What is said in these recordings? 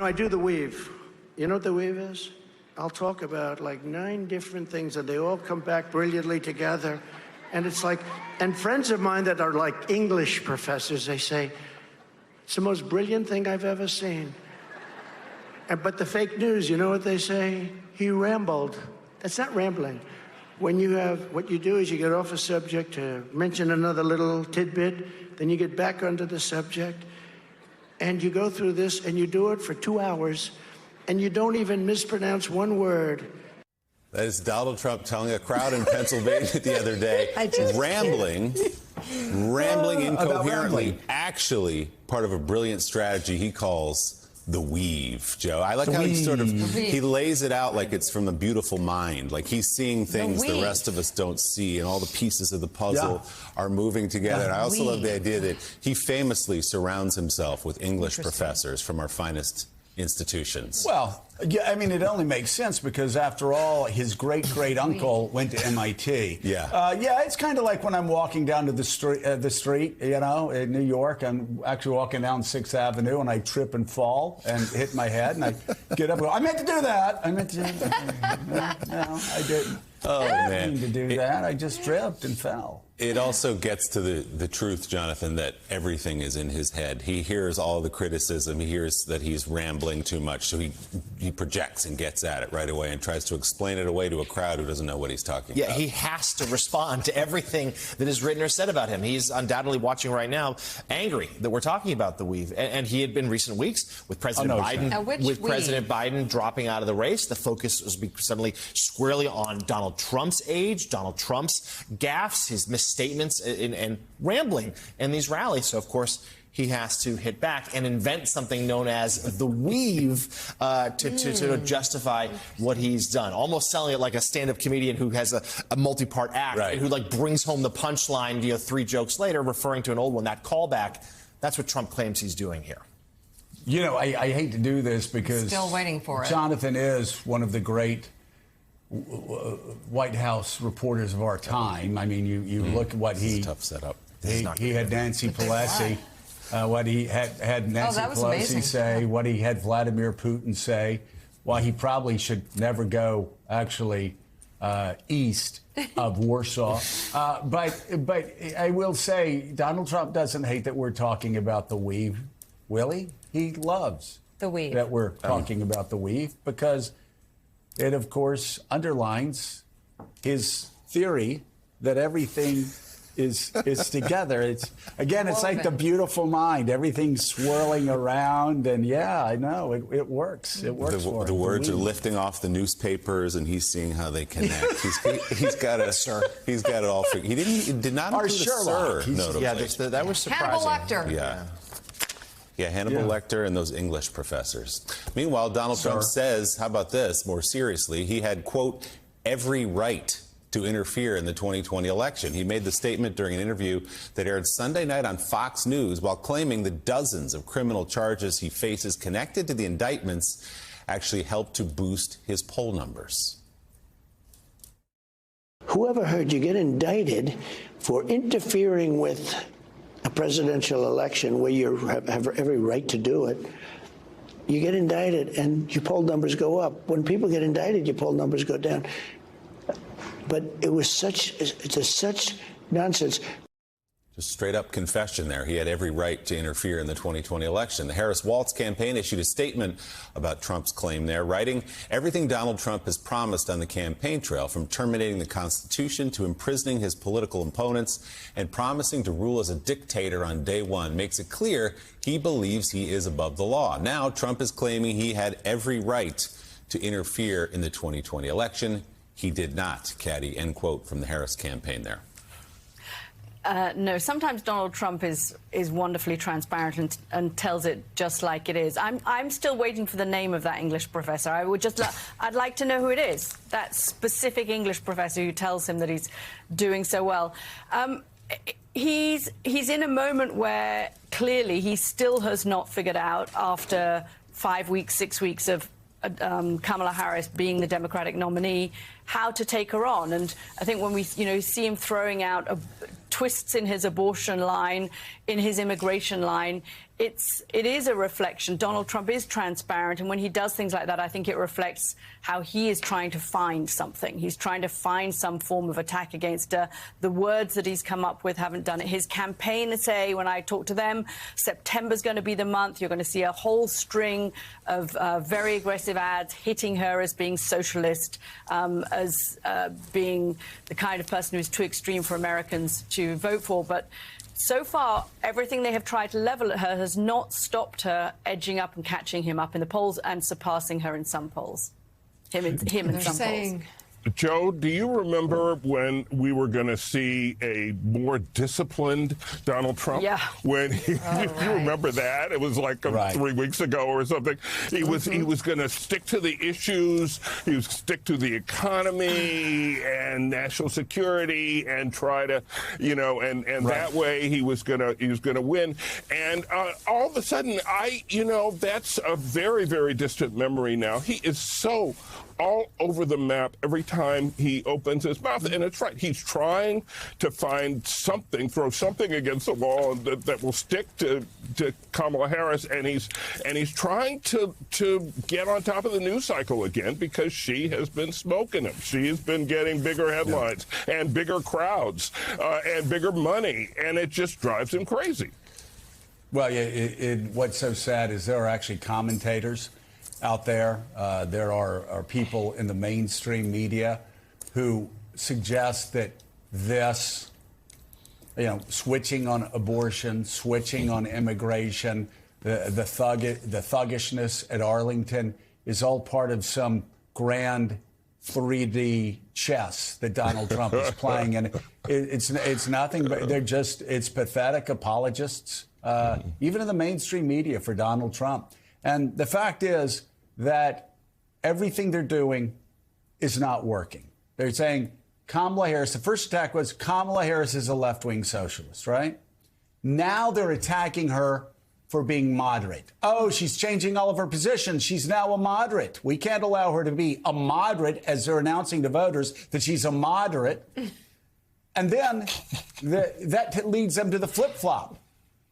I do the weave. You know what the weave is? I'll talk about like 9 different things, and they all come back brilliantly together. And it's like, and friends of mine that are like English professors, they say, it's the most brilliant thing I've ever seen. But the fake news, you know what they say? He rambled. That's not rambling. When you have, what you do is you get off a subject to mention another little tidbit, then you get back onto the subject, and you go through this, and you do it for 2 hours, and you don't even mispronounce one word. That is Donald Trump telling a crowd in Pennsylvania the other day, rambling incoherently, actually part of a brilliant strategy he calls the weave, Joe. I like how he sort of, he lays it out like it's from a beautiful mind, like he's seeing things the rest of us don't see, and all the pieces of the puzzle are moving together. And I also love the idea that he famously surrounds himself with English professors from our finest institutions. Well, yeah, I mean, it only makes sense because, after all, his great-great-uncle went to MIT. Yeah. Yeah, it's kind of like when I'm walking down to the street, you know, in New York. I'm actually walking down 6th Avenue, and I trip and fall and hit my head, and I get up and go, I meant to do that. I meant to do that. No, I didn't. Oh, man. I didn't mean to do that. I just tripped and fell. It also gets to the truth, Jonathan, that everything is in his head. He hears all the criticism. He hears that he's rambling too much, so he projects and gets at it right away and tries to explain it away to a crowd who doesn't know what he's talking about. Yeah, he has to respond to everything that is written or said about him. He's undoubtedly watching right now, angry that we're talking about the weave. And he had been recent weeks with President Biden. President Biden dropping out of the race, the focus was suddenly squarely on Donald Trump's age, Donald Trump's gaffes, his misstatements and rambling in these rallies. So, of course, he has to hit back and invent something known as the weave to justify what he's done. Almost selling it like a stand-up comedian who has a multi-part act, and who like brings home the punchline, 3 jokes later, referring to an old one. That callback, that's what Trump claims he's doing here. You know, I hate to do this because still waiting for it. Jonathan is one of the great White House reporters of our time. I mean, you look at what he... tough setup. He had Nancy Pelosi. What he had Nancy Pelosi say, what he had Vladimir Putin say, why he probably should never go, actually, east of Warsaw. But I will say, Donald Trump doesn't hate that we're talking about the weave, will he? He loves the weave. That we're talking about the weave, because it, of course, underlines his theory that everything is together. It's like the beautiful mind. Everything's swirling around, and yeah, I know it works. It works. The words are lifting off the newspapers, and he's seeing how they connect. He's got it. He's got it all. He did not include Sherlock. Notably. Yeah, that was surprising. Hannibal Lecter. Yeah, Hannibal Lecter and those English professors. Meanwhile, Donald Trump says, how about this, more seriously, he had, quote, every right to interfere in the 2020 election. He made the statement during an interview that aired Sunday night on Fox News, while claiming the dozens of criminal charges he faces connected to the indictments actually helped to boost his poll numbers. Whoever heard you get indicted for interfering with a presidential election where you have every right to do it? You get indicted and your poll numbers go up. When people get indicted, your poll numbers go down. But it's such nonsense. Just straight up confession there. He had every right to interfere in the 2020 election. The Harris-Walz campaign issued a statement about Trump's claim there, writing, everything Donald Trump has promised on the campaign trail, from terminating the Constitution to imprisoning his political opponents and promising to rule as a dictator on day one, makes it clear he believes he is above the law. Now Trump is claiming he had every right to interfere in the 2020 election. He did not, Caddy, end quote from the Harris campaign there. No, sometimes Donald Trump is wonderfully transparent and tells it just like it is. I'm still waiting for the name of that English professor. I'd like to know who it is. That specific English professor who tells him that he's doing so well. He's in a moment where clearly he still has not figured out, after 5 weeks, 6 weeks of Kamala Harris being the Democratic nominee, how to take her on. And I think when we, see him throwing out twists in his abortion line, in his immigration line, it is a reflection. Donald Trump is transparent, and when he does things like that, I think it reflects how he is trying to find something. He's trying to find some form of attack against her. The words that he's come up with haven't done it. His campaign say, when I talk to them, September's going to be the month. You're going to see a whole string of very aggressive ads hitting her as being socialist, as being the kind of person who's too extreme for Americans to vote for. But so far, everything they have tried to level at her has not stopped her edging up and catching him up in the polls and surpassing her in some polls. Him in some polls. Joe, do you remember when we were going to see a more disciplined Donald Trump? Yeah. When you remember that? It was like 3 weeks ago or something. He was going to stick to the issues. He was stick to the economy and national security and try to, and that way he was going to win. And all of a sudden, that's a very, very distant memory now. He is so all over the map every time he opens his mouth. And it's right. He's trying to find something, throw something against the wall that will stick to Kamala Harris. And he's trying to get on top of the news cycle again because she has been smoking him. She has been getting bigger headlines and bigger crowds and bigger money. And it just drives him crazy. Well, what's so sad is there are actually commentators out there. There are people in the mainstream media who suggest that this, switching on abortion, switching on immigration, the thuggishness at Arlington is all part of some grand 3D chess that Donald Trump is playing. And it's nothing but it's pathetic apologists, even in the mainstream media, for Donald Trump. And the fact is that everything they're doing is not working. They're saying Kamala Harris, the first attack was Kamala Harris is a left-wing socialist, right? Now they're attacking her for being moderate. Oh, she's changing all of her positions. She's now a moderate. We can't allow her to be a moderate, as they're announcing to voters that she's a moderate. And then that leads them to the flip-flop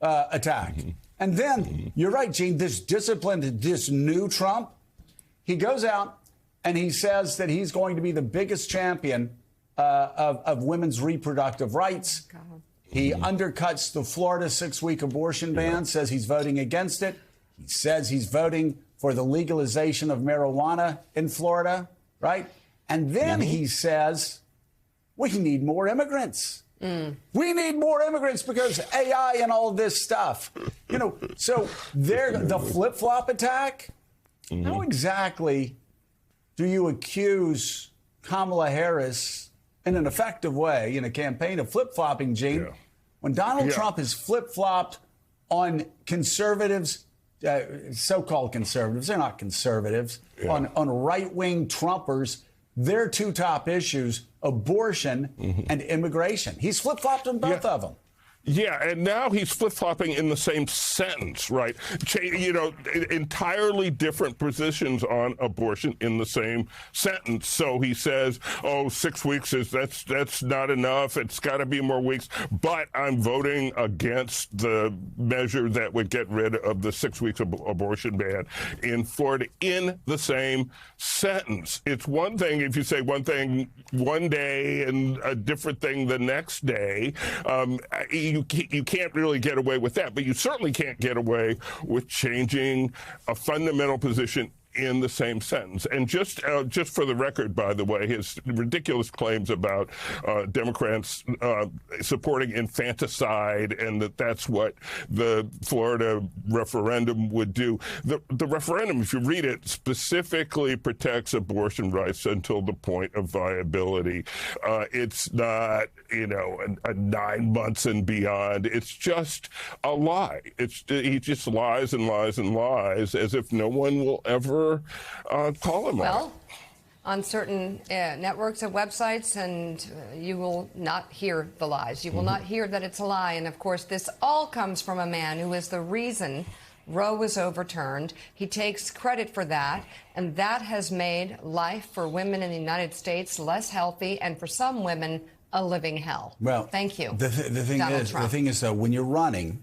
attack. And then, you're right, Gene, this disciplined, this new Trump, he goes out and he says that he's going to be the biggest champion of women's reproductive rights. God. He undercuts the Florida 6-week abortion ban, says he's voting against it. He says he's voting for the legalization of marijuana in Florida, right? And then he says, we need more immigrants. We need more immigrants because AI and all this stuff. So the flip-flop attack, how exactly do you accuse Kamala Harris in an effective way in a campaign of flip-flopping, Gene, when Donald Trump has flip-flopped on conservatives, so-called conservatives, they're not conservatives, on right-wing Trumpers, their two top issues, abortion and immigration. He's flip-flopped on both of them. Yeah, and now he's flip-flopping in the same sentence, right? Entirely different positions on abortion in the same sentence. So he says, 6 weeks that's not enough. It's got to be more weeks. But I'm voting against the measure that would get rid of the 6 weeks abortion ban in Florida in the same sentence. It's one thing if you say one thing one day and a different thing the next day. You can't really get away with that, but you certainly can't get away with changing a fundamental position in the same sentence. And just for the record, by the way, his ridiculous claims about Democrats supporting infanticide and that's what the Florida referendum would do. The referendum, if you read it, specifically protects abortion rights until the point of viability. It's not, a 9 months and beyond. It's just a lie. He just lies and lies and lies as if no one will ever call him out. On certain networks and websites, and you will not hear the lies. You will not hear that it's a lie. And, of course, this all comes from a man who is the reason Roe was overturned. He takes credit for that, and that has made life for women in the United States less healthy, and for some women, a living hell. Well, thank you. The thing is, though, when you're running,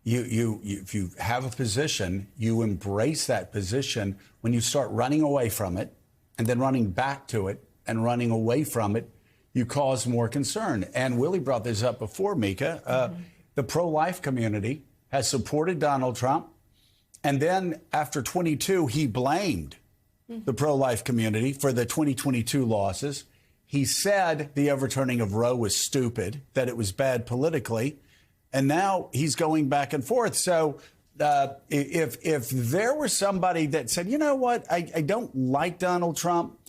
if you have a position, you embrace that position. When you start running away from it, and then running back to it, and running away from it, you cause more concern. And Willie brought this up before, Mika. The pro-life community has supported Donald Trump. And then after 22, he blamed the pro-life community for the 2022 losses. He said the overturning of Roe was stupid, that it was bad politically. And now he's going back and forth. So if there were somebody that said, you know what, I don't like Donald Trump.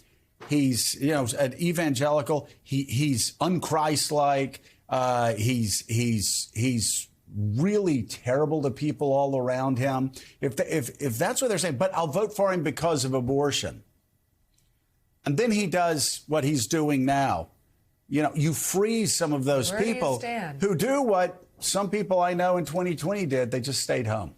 He's, an evangelical. He's unchristlike. He's really terrible to people all around him. If that's what they're saying, but I'll vote for him because of abortion. And then he does what he's doing now. You freeze some of those people who do what some people I know in 2020 did. They just stayed home.